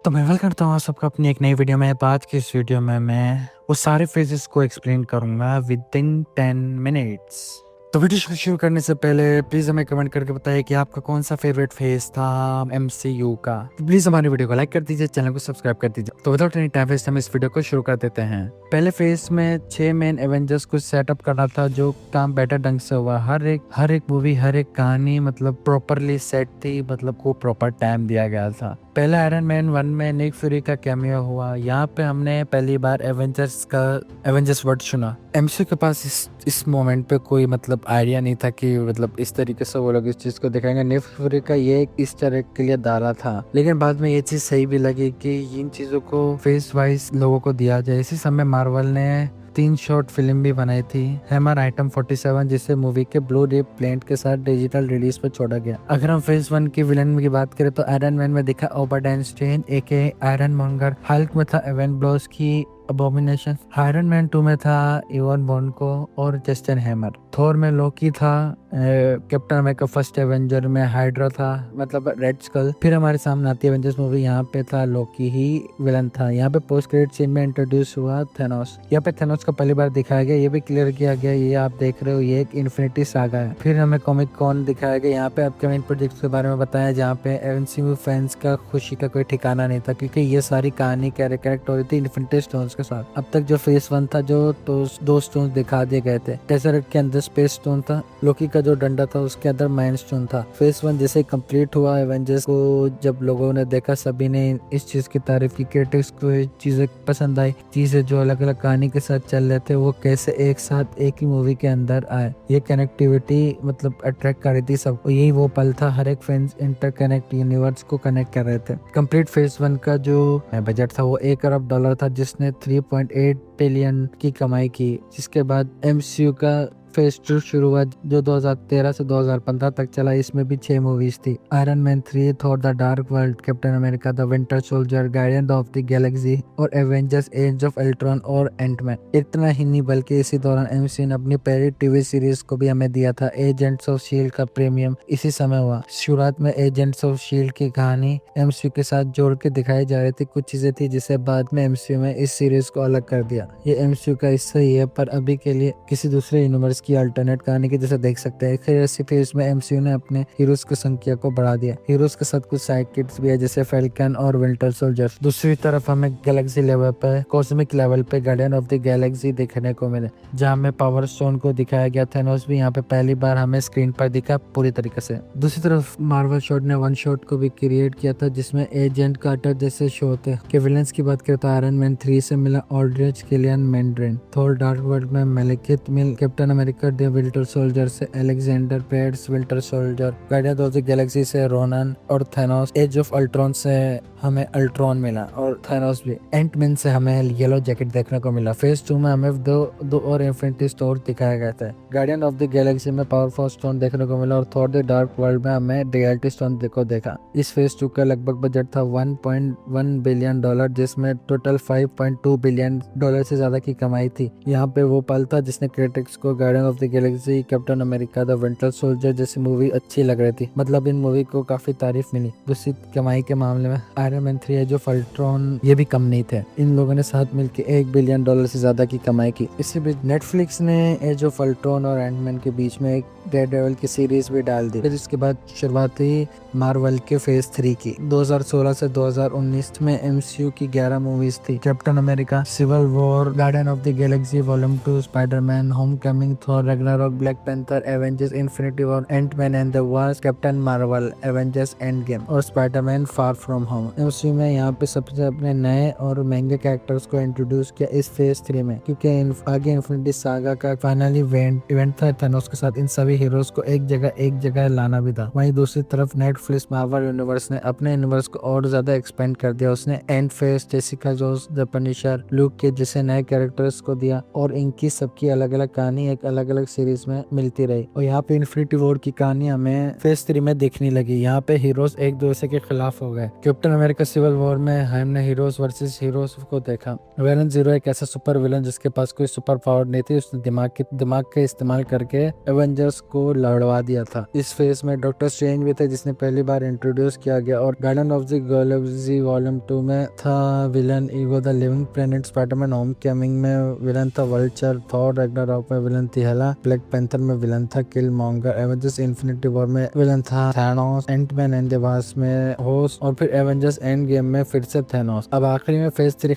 तो मैं वेलकम करता हूँ आप सबका अपनी एक नई वीडियो में। आज की इस वीडियो में मैं वो सारे फेजेस को एक्सप्लेन करूंगा विद इन 10 मिनट्स। तो वीडियो शुरू करने से पहले प्लीज हमें कमेंट करके बताइए कि आपका कौन सा फेवरेट फेज था MCU का। तो प्लीज हमारी वीडियो को लाइक कर दीजिए, चैनल को सब्सक्राइब कर दीजिए। तो विदाउट एनी टाइम वेस्ट हम इस वीडियो को शुरू कर देते हैं। पहले फेज में 6 मेन एवेंजर्स को सेटअप करना था, जो काम बेटर ढंग से हुआ। हर एक मूवी, हर एक कहानी मतलब प्रॉपरली सेट थी, मतलब को प्रॉपर टाइम दिया गया था। पहले आयरन मैन 1 में निक फ्यूरी का कैमियो हुआ। यहाँ पे हमने पहली बार एवेंजर्स वर्ड सुना। एमसीयू के पास इस मोमेंट पे कोई मतलब आइडिया नहीं था कि मतलब इस तरीके से वो लोग इस चीज को दिखाएंगे। निक फ्यूरी का ये एक इस तरह के लिए डाला था, लेकिन बाद में ये चीज सही भी लगी कि इन चीजों को फेस वाइज लोगों को दिया जाए। इसी समय मार्वल ने 3 शॉर्ट फिल्म भी बनाई थी। हैमर आइटम 47, जिसे मूवी के ब्लू रे प्रिंट के साथ डिजिटल रिलीज पर छोड़ा गया। अगर हम फेज 1 की विलन की बात करें तो आयरन मैन में दिखा ओबर्ट आइंस्टाइन एके आयरन मॉन्गर। हल्क में था एवन ब्लॉस की अबोमिनेशन। आयरन मैन 2 में था इवन बॉन्को और जस्टिन हैमर। थोर में लोकी था। कैप्टन अमेरिका फर्स्ट एवेंजर में हाइड्रा था, मतलब रेड स्कल। फिर हमारे सामने आती है एवेंजर्स मूवी, यहाँ पे था लोकी ही विलन था। यहाँ पे पोस्ट क्रेडिट सीन में इंट्रोड्यूस हुआ थेनोस। यहाँ पे थेनोस को पहली बार दिखाया गया, ये भी क्लियर किया गया, ये आप देख रहे हो ये एक इन्फिनिटी सागा है। फिर हमें कॉमिक कॉन दिखाया गया, यहाँ पे अपकमिंग प्रोजेक्ट्स के बारे में बताया, जहाँ पे एमसीयू फैंस का खुशी का कोई ठिकाना नहीं था, क्योंकि ये सारी कहानी कनेक्ट हो रही थी इन्फिनिटी स्टोन्स के साथ। अब तक जो फेज 1 था, जो तो 2 स्टोन दिखा दिए गए थे। टेसरेक्ट के अंदर स्पेस स्टोन था, लोकी का जो डंडा था उसके अंदर माइंड स्टोन था। फेज 1 जैसे कंप्लीट हुआ, एवेंजर्स को जब लोगों ने देखा, सभी ने इस चीज की तारीफ की। क्रिटिक्स को ये चीजें पसंद आई, चीजें जो अलग अलग कहानी के साथ चल रहे थे वो कैसे एक साथ एक ही मूवी के अंदर आए। ये कनेक्टिविटी मतलब अट्रैक्ट कर रही थी सबको। यही वो पल था, हर एक फैंस इंटरकनेक्ट यूनिवर्स को कनेक्ट कर रहे थे। कंप्लीट फेज 1 का जो बजट था वो $1 अरब था, जिसने 3.8 बिलियन की कमाई की। जिसके बाद एमसीयू का फेज 2 शुरू हुआ, जो 2013 से 2015 तक चला। इसमें भी 6 मूवीज थी। Iron Man 3, Thor the dark world, captain America the Winter Soldier, Guardian of the Galaxy और एवेंजर्स एज ऑफ अल्ट्रॉन और एंटमैन। इतना ही नहीं बल्कि इसी दौरान एमसीयू ने अपनी पहली टीवी सीरीज को भी हमें दिया था, एजेंट्स ऑफ शील्ड का प्रीमियम इसी समय हुआ। शुरुआत में एजेंट्स ऑफ शील्ड की कहानी एमसीयू के साथ जोड़ के दिखाई जा रही थी। कुछ चीजें थी जिसे बाद में एमसीयू में इस सीरीज को अलग कर दिया। ये एमसीयू का हिस्सा ही है, पर अभी के लिए किसी दूसरे यूनिवर्स की अल्टरनेट कहानी की जैसे देख सकते हैं। फिर इसी फेज में एमसीयू ने अपने हीरोज की संख्या को बढ़ा दिया। हीरोज के साथ कुछ साइड किड्स भी है, जैसे फैल्कन और विंटर सोल्जर। दूसरी तरफ हमें गैलेक्सी लेवल पे, कॉस्मिक लेवल पे गार्डियन ऑफ द गैलेक्सी देखने को मिले, जहाँ में पावर स्टोन को दिखाया गया। थेनोस भी यहाँ पे पहली बार हमें स्क्रीन पर दिखा पूरी तरीके से। दूसरी तरफ मार्वल शॉट ने वन शॉट को भी क्रिएट किया था, जिसमें एजेंट कार्टर जैसे शो थे। के विलेंस की बात करें तो आयरन मैन 3 से मिला Aldrich Killian Mandarin. Thor Dark World में मेलिकित मिल। Captain America the Winter Soldier से Alexander Pierce Winter Soldier. Guardian of the Galaxy से रोनन और थेनोस। एज ऑफ अल्ट्रॉन से हमें अल्ट्रॉन मिला और थेनोस भी। एंटमैन से हमें येलो जैकेट देखने को मिला। फेज 2 में हमें दो और इन्फिनिटी स्टोन दिखाया गया था। गार्डियन ऑफ द गैलेक्सी में पावरफुल स्टोन देखने को मिला और थॉर द डार्क वर्ल्ड में हमें रियलिटी स्टोन को देखा। इस फेज 2 का लगभग बजट था $1.1 बिलियन, जिसमें टोटल $5.2 बिलियन से ज्यादा की कमाई थी। यहाँ पे वो पल था जिसने क्रिटिक्स को guardian of the Galaxy, captain America the Winter soldier जैसी मूवी अच्छी लग रही थी। मतलब इन मूवी को काफी तारीफ मिली। दूसरी कमाई के मामले में Iron Man 3 Age of Ultron ये भी कम नहीं थे। इन लोगों ने साथ मिलकर $1 बिलियन से ज्यादा की कमाई की। इसी बीच नेटफ्लिक्स ने एज ऑफ अल्ट्रॉन और एंटमैन के बीच में एक डेयरडेविल की सीरीज भी डाल दी। फिर इसके बाद शुरुआत हुई मार्वल के फेज 3 की। 2016 से 2019 में एमसीयू की 11 मूवीज थी। Captain America, Civil War, Guardian of the Galaxy volume 2, Spiderman, Homecoming, Thor Ragnarok, Black Panther, Avengers Infinity War, Antman and the Wasp, Captain Marvel, Avengers Endgame और Spiderman Far From Home. MCU में यहाँ पे सबसे अपने नए और महंगे characters को इंट्रोड्यूस किया इस फेज 3 में, क्योंकि आगे इन्फिनिटी सागा का फाइनल इवेंट था थैनोस के साथ। इन सभी हीरोज को एक जगह लाना भी था। वहीं दूसरी तरफ नेटफ्लिक्स मार्वल यूनिवर्स ने अपने यूनिवर्स को और ज्यादा एक्सपेंड कर दिया। उसने and phase, Jessica Jones, the Punisher, Luke के जैसे नए कैरेक्टर्स को दिया और इनकी सबकी अलग अलग कहानी एक अलग अलग सीरीज में मिलती रही। और यहाँ पे इन्फिनिटी वॉर की कहानी हमें फेज 3 में देखने लगी। यहाँ पे हीरोज एक दूसरे के खिलाफ हो गए। Captain America America Civil War में हमने हीरोज वर्सेस हीरोज को देखा। विलन जीरो एक ऐसा सुपर विलन जिसके पास कोई सुपर पावर नहीं थी। उसने दिमाग का इस्तेमाल करके एवेंजर्स को लड़वा दिया था। इस फेज में डॉक्टर स्ट्रेंज भी थे जिसने पहली बार इंट्रोड्यूस किया गया, और Guardian of the Galaxy volume 2 में था villain Ego the Living Planet. Spiderman Homecoming में विलन था वल्चर। थॉर रैग्नारॉक में विलन थी हेला। ब्लैक पैंथर में विलन था Killmonger. Avengers Infinity War में विलन था Thanos. Antman and the Wasp में होस्ट, और फिर एवेंजर्स एंड गेम में फिर से थैनोस। अब आखिरी में फेज 3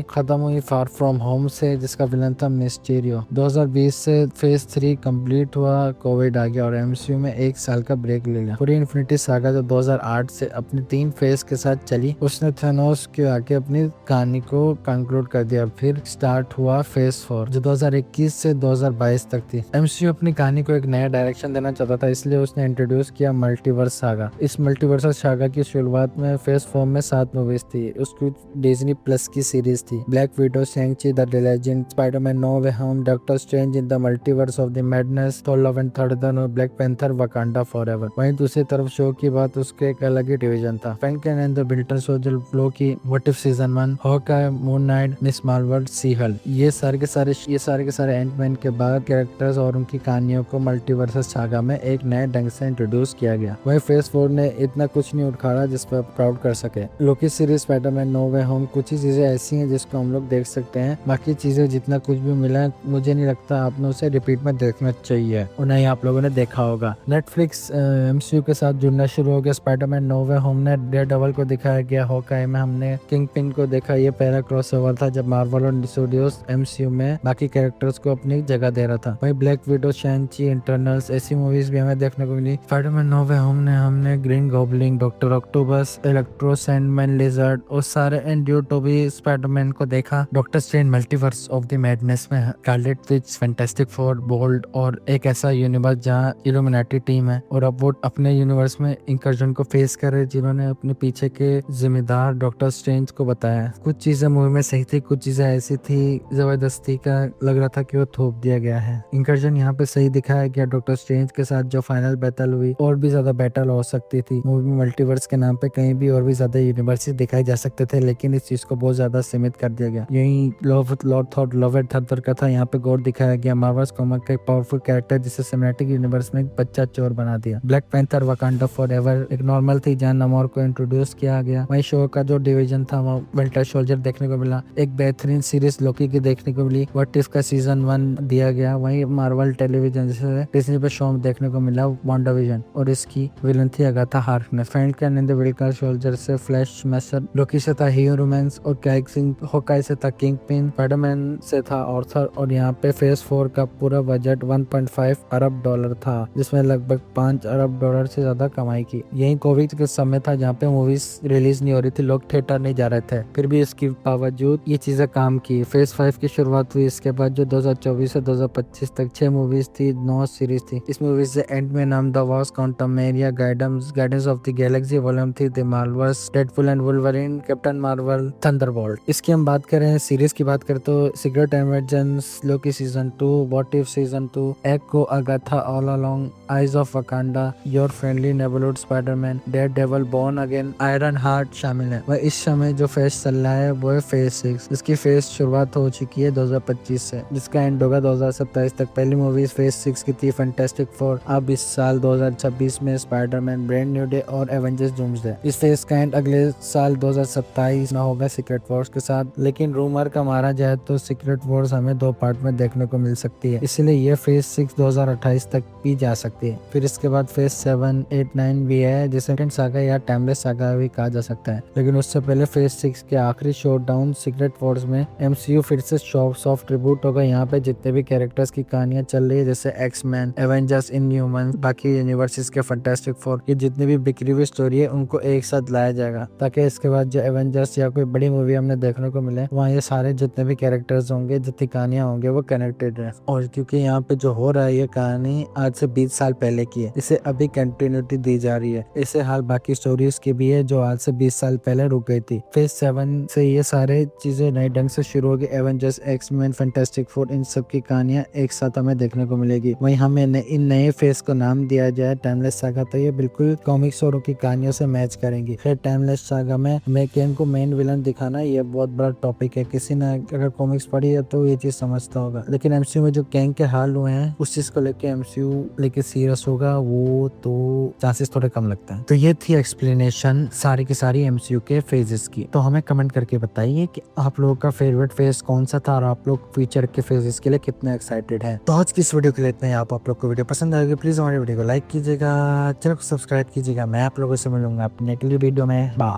खत्म हुई फार फ्रॉम होम से, जिसका विलन था मिस्टीरियो। 2020 से फेज 3 कंप्लीट हुआ, कोविड आ गया और एमसीयू में 1 साल का ब्रेक ले लिया। पूरी इन्फिनिटी सागा जो 2008 से अपनी 3 फेज के साथ चली, उसने थैनोस के आके अपनी कहानी को कंक्लूड कर दिया। फिर स्टार्ट हुआ फेज 4 जो 2021 से 2022 तक थी। एमसीयू अपनी कहानी को एक नया डायरेक्शन देना चाहता था, इसलिए उसने इंट्रोड्यूस किया मल्टीवर्स सागा। इस मल्टीवर्स सागा की शुरुआत में फेज 4 में 7 मूवीज थी। उसकी डिज्नी प्लस की सीरीज थी। Black Widow, Shang Chi the Legend, Spiderman No Way Home, Doctor Strange in the Multiverse of the Madness, Thor Love and Thunder और ब्लैक पैंथर वकांडा फॉरएवर। वहीं दूसरी तरफ शो की बात उसके एक अलग ही डिवीजन था। Falcon and the Winter Soldier, Loki, What If season 1, Hawkeye, Moon Knight, Miss Marvel, She Hulk, ये सारे के सारे एंटमैन के बाद कैरेक्टर्स और उनकी कहानियों को मल्टीवर्स सागा में एक नए ढंग से इंट्रोड्यूस किया गया। वहीं फेज 4 ने इतना कुछ नहीं उखाड़ा जिस पर प्राउड कर सके। Loki series, Spiderman No Way home, कुछ ही चीजें ऐसी हैं जिसको हम लोग देख सकते हैं। बाकी चीजें जितना कुछ भी मिला है, मुझे नहीं लगता आपने उसे रिपीट में देखना चाहिए, और नहीं आप लोगों ने देखा होगा। नेटफ्लिक्स एमसीयू के साथ जुड़ना शुरू हो गया। स्पाइडरमैन नो वे होम ने डेयरडेविल को दिखाया गया। हॉकाई में हमने किंगपिन को देखा। ये पहला क्रॉसओवर था जब मार्वल और स्टूडियोज एमसीयू में बाकी कैरेक्टर्स को अपनी जगह दे रहा था। वहीं ब्लैक विडो, शैंग-ची, इंटरनल्स, ऐसी मूवीज भी हमें देखने को मिली। स्पाइडरमैन नो वे होम ने हमने Green Goblin, Doctor Octopus, Electro, Sandman, Lizard और सारे एंड्रू टोबी स्पाइडरमैन को देखा। Doctor Strange Multiverse of the Madness में Scarlet Witch, Fantastic Four, bold और एक ऐसा यूनिवर्स जहां इल्यूमिनाटी टीम है, और अब वो अपने यूनिवर्स में इंकर्जन को फेस कर रहे, जिन्होंने अपने पीछे के जिम्मेदार डॉक्टर स्ट्रेंज को बताया। कुछ चीजें मूवी में सही थी, कुछ चीजें ऐसी थी जबरदस्ती का लग रहा था कि वो थोप दिया गया है। इंकर्जन यहाँ पे सही दिखाया गया। डॉक्टर स्ट्रेंज के साथ जो फाइनल बैटल हुई और भी ज्यादा बैटल हो सकती थी। मूवी में मल्टीवर्स के नाम पे कहीं भी और भी ज्यादा यूनिवर्स दिखाई जा सकते थे, लेकिन इस चीज को बहुत ज्यादा सीमित कर दिया गया। यही Lord Thor Love and thunder का था, यहाँ पे गॉड दिखाया गया। मार्वल्स कॉमिक का एक पावरफुल कैरेक्टर जिसे सिनेमैटिक यूनिवर्स में एक बच्चा चोर बना दिया। ब्लैक पैंथर वकांडा फॉरएवर एक नॉर्मल थी जहाँ नमोर को इंट्रोड्यूस किया गया। वहीं शो का जो डिवीजन था वो विंटर सोल्जर देखने को मिला। एक बेहतरीन सीरीज लोकी की देखने को मिली। व्हाट इफ का सीजन 1 दिया गया। वहीं मार्वल टेलीविजन जैसे डिज्नी पे शो देखने को मिला वांडाविजन, और इसकी विलन थी Agatha Harkness. Falcon and the Winter Soldier से फ्लैश मैसर, लोकी से था ह्यूमन्स और कैक्सिंग, हॉकाई से था किंगपिन, स्पाइडरमैन से था ऑर्थर। और यहाँ पे फेज 4 का पूरा बजट 1.5 अरब डॉलर था, जिसमें लगभग 5 अरब डॉलर से ज्यादा कमाई की। यही कोविड के समय था जहाँ पे मूवीज रिलीज नहीं हो रही थी, लोग थिएटर नहीं जा रहे थे, फिर भी इसके बावजूद ये चीजें काम की। फेज 5 की शुरुआत हुई। इसके बाद जो 2024 से 2025 तक 6 मूवीज थी, 9 सीरीज थी। इस मूवी से Antman and the Wasp, Quantumania, Guardians of the Galaxy volume 3, the Marvels, Deadpool and Wolverine, Captain Marvel, Thunderbolt. इसकी हम बात करें, सीरीज की बात करें तो Secret Invasions, Loki season 2, What If season 2, Echo, Agatha, All Along, Eyes of Wakanda, Your Friendly Neighbourhood Spiderman, Daredevil, Born Again, Ironheart शामिल है। वह इस समय जो फेज चल रहा है वो है फेज 6। इसकी फेज शुरुआत हो चुकी है 2025 से, जिसका एंड होगा 2027 तक। पहली मूवी फेज 6 की थी फैंटास्टिक फोर। अब इस साल 2026 में स्पाइडरमैन, ब्रांड न्यू डे और एवेंजर्स डूम्सडे। इस फेज का एंड अगले साल 2027 में होगा सीक्रेट वॉर्स के साथ, लेकिन रूमर का मारा जाए तो सीक्रेट वॉर्स हमें 2 पार्ट में देखने को मिल सकती है, इसलिए ये फेज 6 2028 तक भी जा सकती है। फिर इसके बाद फेज 7, 8, 9 भी है, जिसे सागा या टाइमलेस सागा भी कहा जा सकता है। लेकिन उससे पहले फेज 6 के आखिरी शोडाउन सीक्रेट वॉर्स में एमसीयू फिर से सॉफ्ट रिबूट होगा। यहाँ पे जितने भी कैरेक्टर्स की कहानियां चल रही है, जैसे एक्समैन, एवेंजर्स, इनह्यूमन, बाकी यूनिवर्सेस के फैंटास्टिक फोर, ये जितनी भी बिखरी हुई स्टोरी है उनको एक साथ लाया जाएगा, ताकि इसके बाद जो एवेंजर्स या कोई बड़ी मूवी हमने देखने को मिले, वहाँ ये सारे जितने भी कैरेक्टर्स होंगे, जितनी कहानियां होंगे, वो कनेक्टेड है। और क्योंकि यहाँ पे जो हो रहा है, ये कहानी आज से 20 साल पहले की है, इसे अभी कंटिन्यूटी दी जा रही है। इसे हाल बाकी स्टोरीज की भी है जो आज से 20 साल पहले रुक गई थी। फेज 7 से ये सारे चीजें नए ढंग से शुरू होगी। एवेंजर्स, एक्समैन, फैंटास्टिक फोर, इन सब की कहानियां एक साथ हमें देखने को मिलेगी। वहीं हमें इन नए फेज को नाम दिया जाए टाइमलेस सागा, तो ये बिल्कुल कॉमिक्स और की कहानियों से मैच करेंगी। खैर टाइमलेस सागा में मैं कैंग को मेन विलन दिखाना ये बहुत बड़ा टॉपिक है। किसी ने अगर कॉमिक्स पढ़ी है तो ये चीज समझता होगा, लेकिन एमसीयू में जो कैंग के हाल हुए हैं उस चीज को लेके एमसीयू लेके सीरियस होगा वो तो चांसेस थोड़े कम लगता है। तो ये थी एक्सप्लेनेशन सारी की सारी एमसीयू के फेजेस की। तो हमें कमेंट करके बताइए कि आप लोगों का फेवरेट फेज कौन सा था और आप लोग फ्यूचर के फेजेस के लिए कितने एक्साइटेड हैं। तो आज की इस वीडियो के लिए इतना ही। आप लोग को वीडियो पसंद आएगी प्लीज हमारी वीडियो को लाइक कीजिएगा, चैनल को सब्सक्राइब कीजिएगा। मैं आप लोगों से मिलूंगा अपने अगली वीडियो में। बाय।